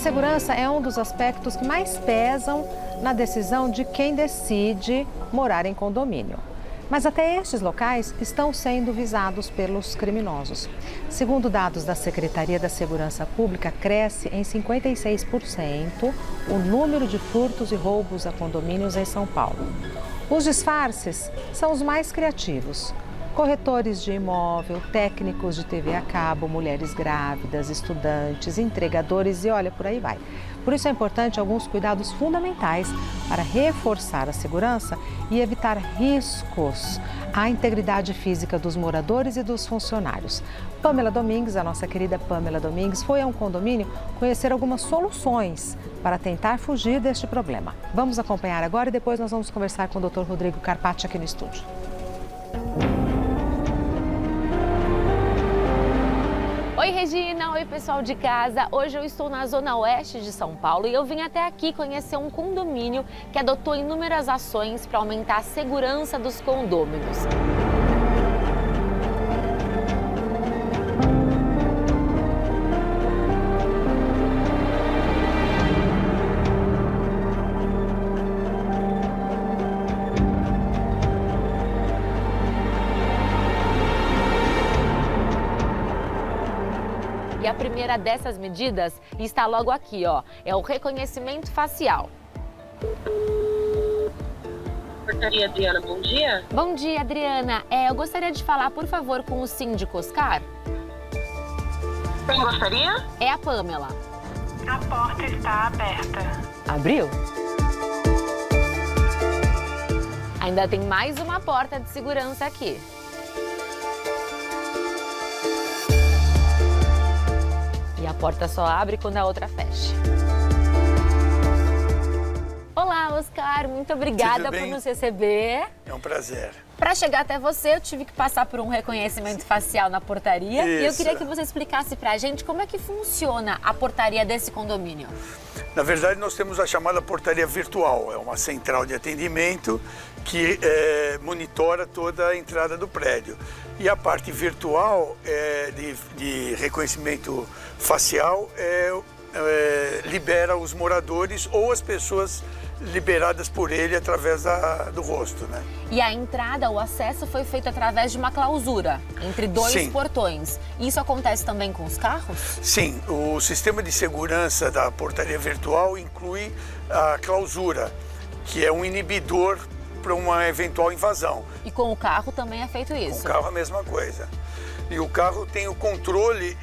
segurança é um dos aspectos que mais pesam na decisão de quem decide morar em condomínio. Mas até estes locais estão sendo visados pelos criminosos. Segundo dados da Secretaria da Segurança Pública, cresce em 56% o número de furtos e roubos a condomínios em São Paulo. Os disfarces são os mais criativos. Corretores de imóvel, técnicos de TV a cabo, mulheres grávidas, estudantes, entregadores e olha, por aí vai. Por isso é importante alguns cuidados fundamentais para reforçar a segurança e evitar riscos à integridade física dos moradores e dos funcionários. Pamela Domingues, a nossa querida Pamela Domingues, foi a um condomínio conhecer algumas soluções para tentar fugir deste problema. Vamos acompanhar agora e depois nós vamos conversar com o Dr. Rodrigo Carpati aqui no estúdio. Oi, Regina! Oi, pessoal de casa! Hoje eu estou na zona oeste de São Paulo e eu vim até aqui conhecer um condomínio que adotou inúmeras ações para aumentar a segurança dos condôminos. E a primeira dessas medidas está logo aqui, ó. É o reconhecimento facial. Portaria Adriana, bom dia. Bom dia, Adriana. Eu gostaria de falar, por favor, com o síndico Oscar. Quem gostaria? É a Pamela. A porta está aberta. Abriu? Ainda tem mais uma porta de segurança aqui. E a porta só abre quando a outra fecha. Olá, Oscar. Muito obrigada por nos receber. É um prazer. Para chegar até você, eu tive que passar por um reconhecimento facial na portaria. Isso. E eu queria que você explicasse para a gente como é que funciona a portaria desse condomínio. Na verdade, nós temos a chamada portaria virtual. É uma central de atendimento que monitora toda a entrada do prédio. E a parte virtual de reconhecimento facial libera os moradores ou as pessoas liberadas por ele através do rosto, né? E a entrada, o acesso foi feito através de uma clausura entre dois Sim. portões. Isso acontece também com os carros? Sim, o sistema de segurança da portaria virtual inclui a clausura, que é um inibidor para uma eventual invasão. E com o carro também é feito isso? Com o carro a mesma coisa. E o carro tem o controle,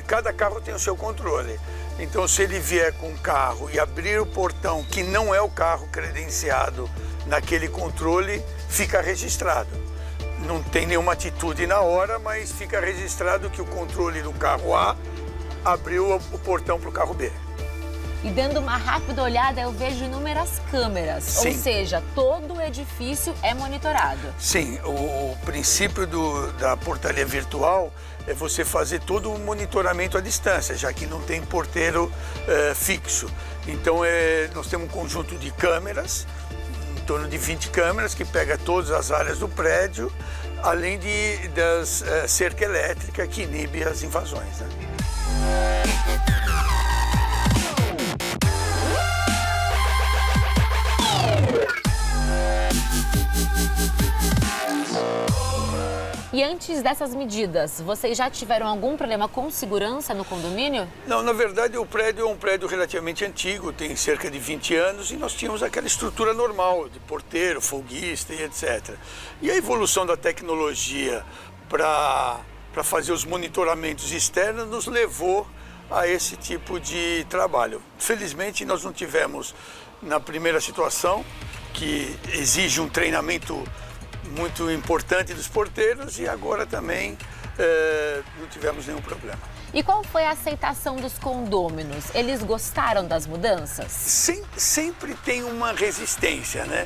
cada carro tem o seu controle. Então, se ele vier com o carro e abrir o portão, que não é o carro credenciado naquele controle, fica registrado. Não tem nenhuma atitude na hora, mas fica registrado que o controle do carro A abriu o portão para o carro B. E dando uma rápida olhada, eu vejo inúmeras câmeras. Sim. Ou seja, todo o edifício é monitorado. Sim, o princípio da portaria virtual é você fazer todo o monitoramento à distância, já que não tem porteiro fixo. Então, nós temos um conjunto de câmeras, em torno de 20 câmeras, que pega todas as áreas do prédio, além das cerca elétrica que inibe as invasões, né? E antes dessas medidas, vocês já tiveram algum problema com segurança no condomínio? Não, na verdade o prédio é um prédio relativamente antigo, tem cerca de 20 anos e nós tínhamos aquela estrutura normal de porteiro, folguista e etc. E a evolução da tecnologia para fazer os monitoramentos externos nos levou a esse tipo de trabalho. Felizmente nós não tivemos na primeira situação, que exige um treinamento muito importante dos porteiros, e agora também não tivemos nenhum problema. E qual foi a aceitação dos condôminos? Eles gostaram das mudanças? Sempre tem uma resistência, né?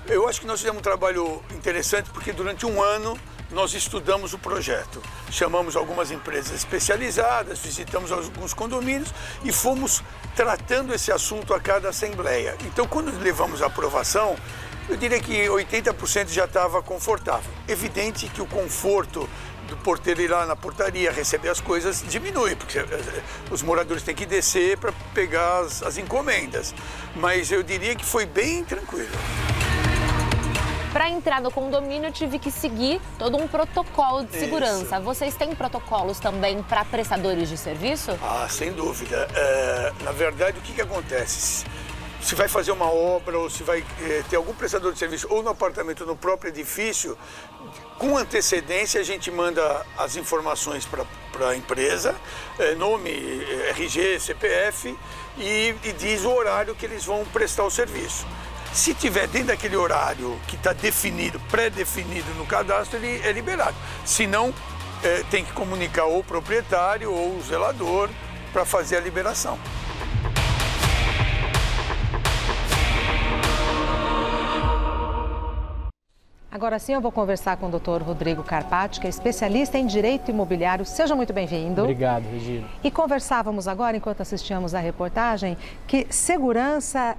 Eu acho que nós fizemos um trabalho interessante porque durante um ano nós estudamos o projeto. Chamamos algumas empresas especializadas, visitamos alguns condomínios e fomos tratando esse assunto a cada assembleia. Então, quando levamos a aprovação, eu diria que 80% já estava confortável. Evidente que o conforto do porteiro ir lá na portaria, receber as coisas, diminui, porque os moradores têm que descer para pegar as encomendas. Mas eu diria que foi bem tranquilo. Para entrar no condomínio, eu tive que seguir todo um protocolo de segurança. Isso. Vocês têm protocolos também para prestadores de serviço? Ah, sem dúvida. Na verdade, o que acontece? Se vai fazer uma obra ou se vai ter algum prestador de serviço ou no apartamento, no próprio edifício, com antecedência a gente manda as informações para a empresa, nome, RG, CPF e diz o horário que eles vão prestar o serviço. Se tiver dentro daquele horário que está definido, pré-definido no cadastro, ele é liberado. Se não, tem que comunicar ou o proprietário ou o zelador para fazer a liberação. Agora sim eu vou conversar com o Dr. Rodrigo Carpati, que é especialista em direito imobiliário. Seja muito bem-vindo. Obrigado, Regina. E conversávamos agora, enquanto assistíamos à reportagem, que segurança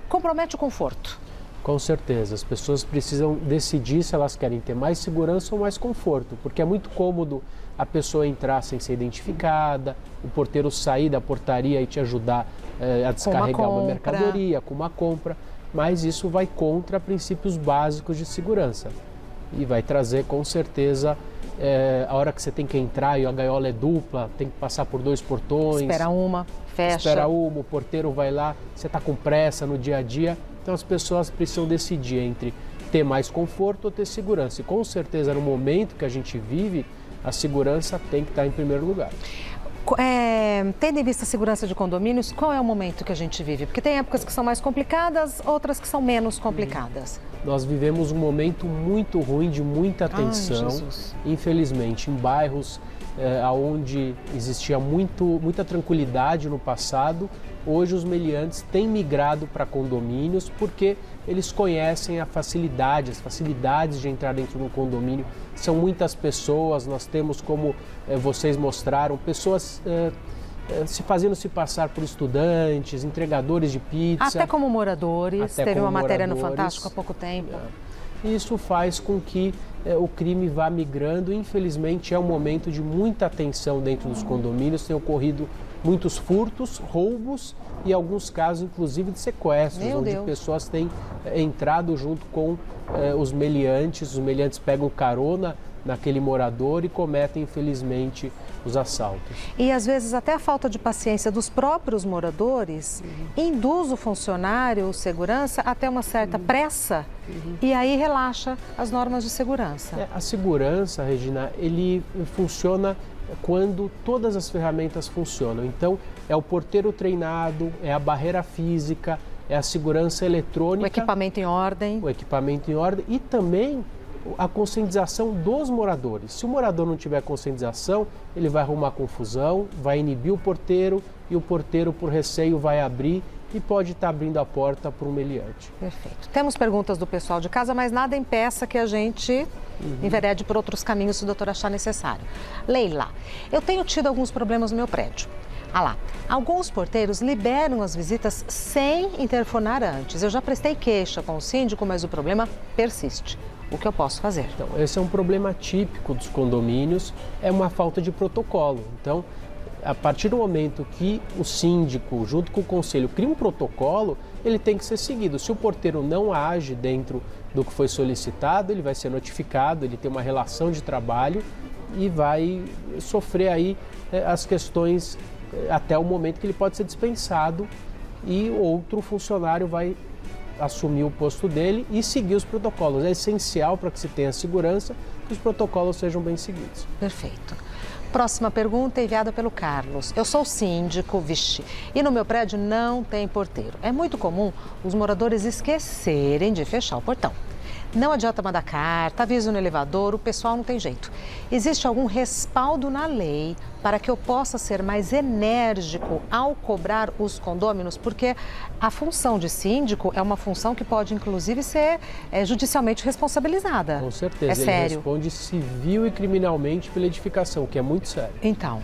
compromete o conforto. Com certeza, as pessoas precisam decidir se elas querem ter mais segurança ou mais conforto, porque é muito cômodo a pessoa entrar sem ser identificada, o porteiro sair da portaria e te ajudar a descarregar uma mercadoria, com uma compra, mas isso vai contra princípios básicos de segurança e vai trazer com certeza a hora que você tem que entrar e a gaiola é dupla, tem que passar por 2 portões. Espera uma, fecha. Espera uma, o porteiro vai lá, você está com pressa no dia a dia. Então as pessoas precisam decidir entre ter mais conforto ou ter segurança. E com certeza no momento que a gente vive, a segurança tem que estar em primeiro lugar. Tendo em vista a segurança de condomínios, qual é o momento que a gente vive? Porque tem épocas que são mais complicadas, outras que são menos complicadas. Nós vivemos um momento muito ruim, de muita tensão, infelizmente, em bairros onde existia muita tranquilidade no passado. Hoje os meliantes têm migrado para condomínios porque eles conhecem as facilidades de entrar dentro do condomínio. São muitas pessoas, nós temos, como vocês mostraram, pessoas fazendo se passar por estudantes, entregadores de pizza. Até como moradores, teve uma matéria no Fantástico há pouco tempo. Isso faz com que o crime vá migrando. Infelizmente é um momento de muita tensão dentro dos condomínios, tem ocorrido muitos furtos, roubos e alguns casos, inclusive, de sequestros, onde pessoas têm entrado junto com os meliantes pegam carona naquele morador e cometem, infelizmente, os assaltos. E, às vezes, até a falta de paciência dos próprios moradores induz o funcionário, o segurança, até uma certa pressa e aí relaxa as normas de segurança. A segurança, Regina, ele funciona quando todas as ferramentas funcionam. Então, é o porteiro treinado, é a barreira física, é a segurança eletrônica. O equipamento em ordem. O equipamento em ordem e também a conscientização dos moradores. Se o morador não tiver conscientização, ele vai arrumar confusão, vai inibir o porteiro e o porteiro, por receio, vai abrir e pode estar abrindo a porta para um meliante. Perfeito. Temos perguntas do pessoal de casa, mas nada impeça que a gente enverede por outros caminhos se o doutor achar necessário. Leila, eu tenho tido alguns problemas no meu prédio. Alguns porteiros liberam as visitas sem interfonar antes. Eu já prestei queixa com o síndico, mas o problema persiste. O que eu posso fazer? Então, esse é um problema típico dos condomínios, é uma falta de protocolo. Então, a partir do momento que o síndico, junto com o conselho, cria um protocolo, ele tem que ser seguido. Se o porteiro não age dentro do que foi solicitado, ele vai ser notificado, ele tem uma relação de trabalho e vai sofrer aí as questões até o momento que ele pode ser dispensado e outro funcionário vai assumir o posto dele e seguir os protocolos. É essencial para que se tenha segurança que os protocolos sejam bem seguidos. Perfeito. Próxima pergunta enviada pelo Carlos. Eu sou síndico, e no meu prédio não tem porteiro. É muito comum os moradores esquecerem de fechar o portão. Não adianta mandar carta, aviso no elevador, o pessoal não tem jeito. Existe algum respaldo na lei para que eu possa ser mais enérgico ao cobrar os condôminos? Porque a função de síndico é uma função que pode, inclusive, ser judicialmente responsabilizada. Com certeza. É sério. Ele responde civil e criminalmente pela edificação, que é muito sério. Então.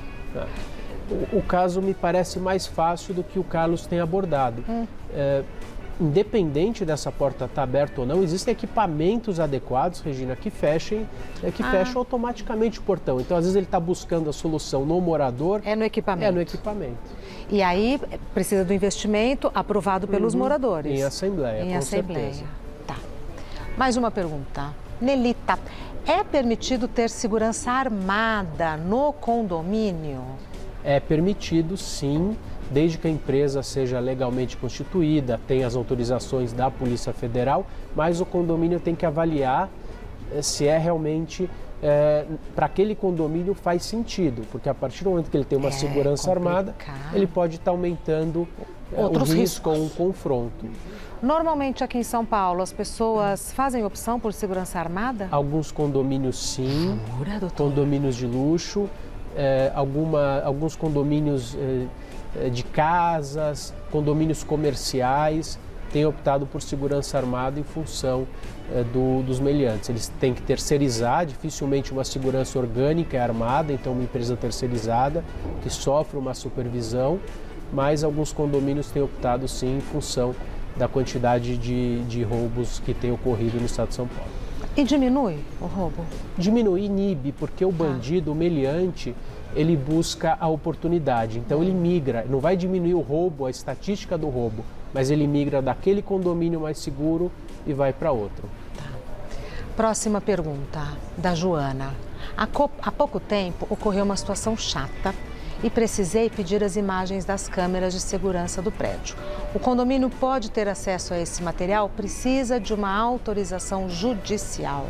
O caso me parece mais fácil do que o Carlos tem abordado. independente dessa porta estar aberta ou não, existem equipamentos adequados, Regina, que fecham automaticamente o portão. Então, às vezes, ele está buscando a solução no morador. É no equipamento. É no equipamento. E aí precisa do investimento aprovado pelos moradores. Em assembleia, com certeza. Tá. Mais uma pergunta. Nelita, é permitido ter segurança armada no condomínio? É permitido, sim, desde que a empresa seja legalmente constituída, tenha as autorizações da Polícia Federal, mas o condomínio tem que avaliar se é realmente, para aquele condomínio faz sentido, porque a partir do momento que ele tem uma segurança armada, ele pode estar aumentando outros o risco riscos. ou um confronto. Normalmente aqui em São Paulo as pessoas fazem opção por segurança armada? Alguns condomínios sim, Jura, doutor? condomínios de luxo, alguns condomínios de casas, condomínios comerciais têm optado por segurança armada em função dos meliantes. Eles têm que terceirizar, dificilmente uma segurança orgânica é armada, então uma empresa terceirizada que sofre uma supervisão, mas alguns condomínios têm optado sim em função da quantidade de roubos que tem ocorrido no estado de São Paulo. E diminui o roubo? Diminui, inibe, porque o bandido, o meliante, ele busca a oportunidade, então ele migra, não vai diminuir o roubo, a estatística do roubo, mas ele migra daquele condomínio mais seguro e vai para outro. Tá. Próxima pergunta, da Joana. Há pouco tempo ocorreu uma situação chata e precisei pedir as imagens das câmeras de segurança do prédio. O condomínio pode ter acesso a esse material? Precisa de uma autorização judicial.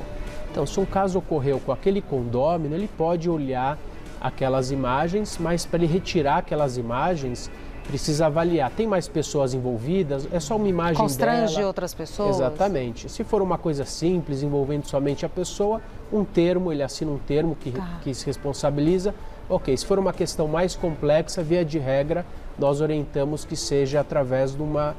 Então, se um caso ocorreu com aquele condômino, ele pode olhar aquelas imagens, mas para ele retirar aquelas imagens, precisa avaliar. Tem mais pessoas envolvidas? É só uma imagem Constrange dela? outras pessoas? Exatamente. Se for uma coisa simples, envolvendo somente a pessoa, um termo, ele assina um termo que se responsabiliza. Ok, se for uma questão mais complexa, via de regra, nós orientamos que seja através de uma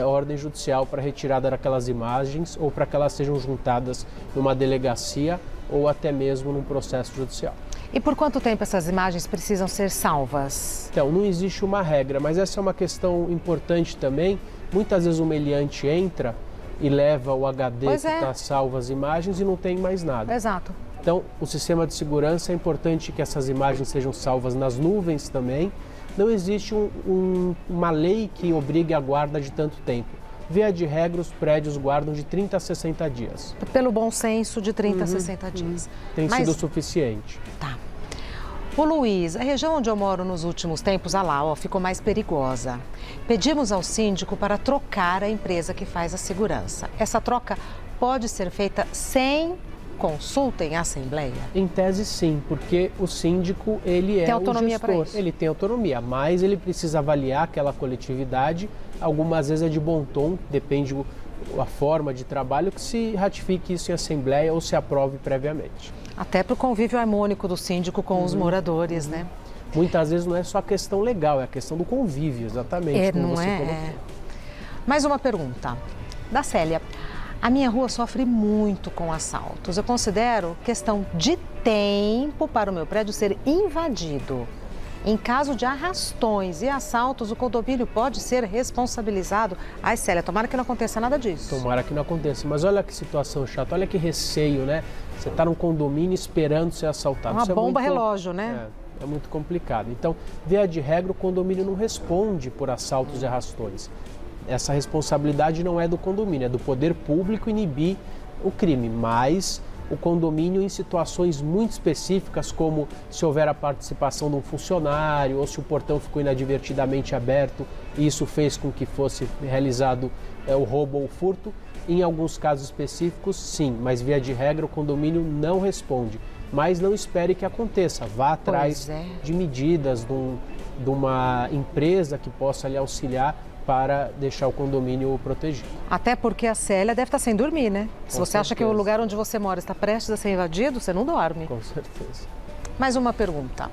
ordem judicial para retirada daquelas imagens ou para que elas sejam juntadas numa delegacia ou até mesmo num processo judicial. E por quanto tempo essas imagens precisam ser salvas? Então, não existe uma regra, mas essa é uma questão importante também. Muitas vezes o meliante entra e leva o HD que está salvo as imagens e não tem mais nada. Exato. Então, o sistema de segurança é importante que essas imagens sejam salvas nas nuvens também. Não existe uma lei que obrigue a guarda de tanto tempo. Via de regra, os prédios guardam de 30 a 60 dias. Pelo bom senso, de 30 a 60 dias. Tem sido o suficiente. Tá. O Luiz, a região onde eu moro nos últimos tempos, ficou mais perigosa. Pedimos ao síndico para trocar a empresa que faz a segurança. Essa troca pode ser feita sem consulta em assembleia? Em tese, sim, porque o síndico, ele é o autonomia gestor. para isso. Ele tem autonomia, mas ele precisa avaliar aquela coletividade. Algumas vezes é de bom tom, depende a forma de trabalho, que se ratifique isso em assembleia ou se aprove previamente. Até para o convívio harmônico do síndico com os moradores, né? Muitas vezes não é só a questão legal, é a questão do convívio, exatamente. Como não você é? colocou. Mais uma pergunta, da Célia. A minha rua sofre muito com assaltos. Eu considero questão de tempo para o meu prédio ser invadido. Em caso de arrastões e assaltos, o condomínio pode ser responsabilizado. Ai, Célia, tomara que não aconteça nada disso. Tomara que não aconteça. Mas olha que situação chata, olha que receio, né? Você está num condomínio esperando ser assaltado. Uma Isso bomba muito, relógio, né? É muito complicado. Então, via de regra, o condomínio não responde por assaltos e arrastões. Essa responsabilidade não é do condomínio, é do poder público inibir o crime, mas o condomínio em situações muito específicas, como se houver a participação de um funcionário ou se o portão ficou inadvertidamente aberto e isso fez com que fosse realizado o roubo ou o furto, em alguns casos específicos, sim, mas via de regra o condomínio não responde. Mas não espere que aconteça, vá atrás de medidas de uma empresa que possa lhe auxiliar para deixar o condomínio protegido. Até porque a Célia deve estar sem dormir, né? Se Com você acha que o lugar onde você mora está prestes a ser invadido, você não dorme. Com certeza. Mais uma pergunta.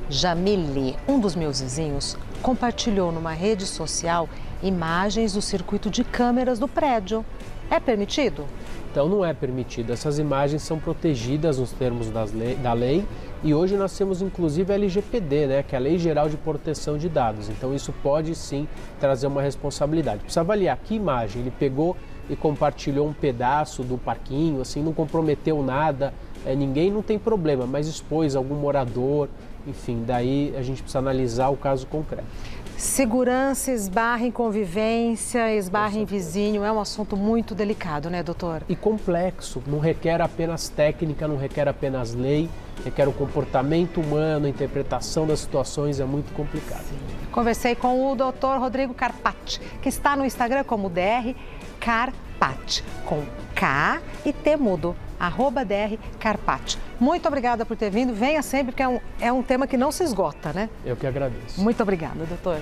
Jamile, um dos meus vizinhos, compartilhou numa rede social imagens do circuito de câmeras do prédio. É permitido? Então não é permitido. Essas imagens são protegidas nos termos da lei E hoje nós temos inclusive a LGPD, né, que é a Lei Geral de Proteção de Dados. Então isso pode sim trazer uma responsabilidade. Precisa avaliar que imagem ele pegou e compartilhou um pedaço do parquinho, assim, não comprometeu nada, ninguém, não tem problema, mas expôs algum morador, enfim, daí a gente precisa analisar o caso concreto. Segurança esbarra em convivência, esbarra em vizinho, é um assunto muito delicado, né, doutor? E complexo, não requer apenas técnica, não requer apenas lei, requer o comportamento humano, a interpretação das situações, é muito complicado. Conversei com o doutor Rodrigo Carpati, que está no Instagram como DR Carpati, com K e T mudo, @DR Carpati. Muito obrigada por ter vindo, venha sempre, porque é um tema que não se esgota, né? Eu que agradeço. Muito obrigada, doutor.